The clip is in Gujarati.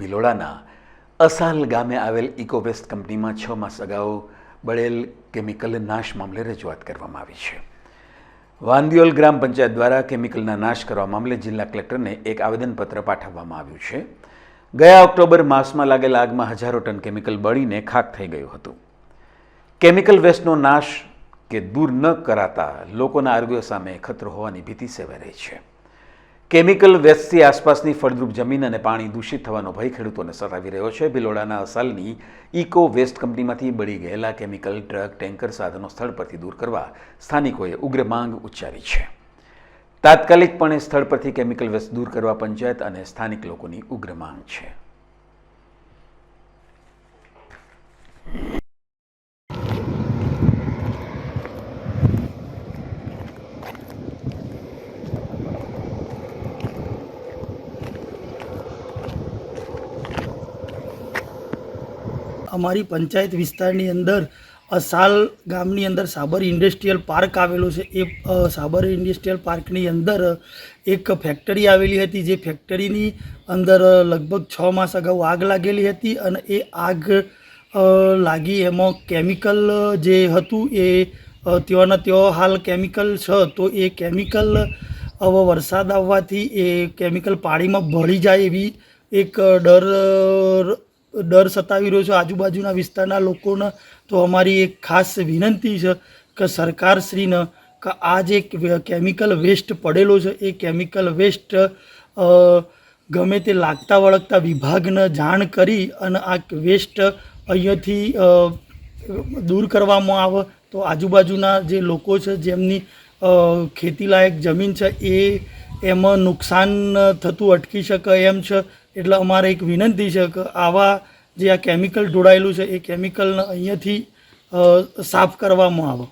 ભિલોડાના અસાલ ગામે આવેલ ઇકોવેસ્ટ કંપનીમાં 6 માસ અગાઉ બળેલ કેમિકલ નાશ મામલે રજૂઆત કરવામાં આવી છે। વાંદિયોલ ગ્રામ પંચાયત દ્વારા કેમિકલના નાશ કરવા મામલે જિલ્લા કલેક્ટરને એક આવેદનપત્ર પાઠવવામાં આવ્યું છે। ગયા ઓક્ટોબર માસમાં લાગેલ આગમાં હજારો ટન કેમિકલ બળીને ખાખ થઈ ગયું હતું। કેમિકલ વેસ્ટનો નાશ કે દૂર ન કરાતા લોકોના આરોગ્ય સામે ખતરો હોવાની ભીતિ સેવાઈ રહી છે। કેમિકલ વેસ્ટથી આસપાસની ફળદ્રુપ જમીન અને પાણી દૂષિત થવાનો ભય ખેડૂતોને સતાવી રહ્યો છે। ભિલોડાના અસાલની ઇકો વેસ્ટ કંપનીમાંથી બળી ગયેલા કેમિકલ ટ્રક ટેન્કર સાધનો સ્થળ પરથી દૂર કરવા સ્થાનિકોએ ઉગ્ર માંગ ઉચ્ચારી છે। તાત્કાલિકપણે સ્થળ પરથી કેમિકલ વેસ્ટ દૂર કરવા પંચાયત અને સ્થાનિક લોકોની ઉગ્ર માંગ છે। અમારી પંચાયત વિસ્તારની અંદર અસાલ ગામની અંદર સાબર ઇન્ડસ્ટ્રીયલ પાર્ક આવેલો છે। એ સાબર ઇન્ડસ્ટ્રીયલ પાર્કની અંદર એક ફેક્ટરી આવેલી હતી, જે ફેક્ટરીની અંદર લગભગ 6 માસ અગાઉ આગ લાગેલી હતી અને એ આગ લાગી એમાં કેમિકલ જે હતું એ ત્યાંના ત્યાં હાલ કેમિકલ છે, તો એ કેમિકલ હવે વરસાદ આવવાથી એ કેમિકલ પાણીમાં ભળી જાય એવી એક ડર સતાવી રહ્યો છે આજુબાજુના વિસ્તારના લોકોને। તો અમારી એક ખાસ વિનંતી છે કે સરકારશ્રીને કે આ જે કેમિકલ વેસ્ટ પડેલો છે એ કેમિકલ વેસ્ટ ગમે તે લાગતા વળગતા વિભાગને જાણ કરી અને આ વેસ્ટ અહીંયાથી દૂર કરવામાં આવે તો આજુબાજુના જે લોકો છે જેમની ખેતીલાયક જમીન છે એમાં નુકસાન થતું અટકી શકે એમ છે। એટલે અમારે એક વિનંતી છે કે આવા જે આ કેમિકલ ઢોળાયેલું છે એ કેમિકલને અહીંયાથી સાફ કરવામાં આવે।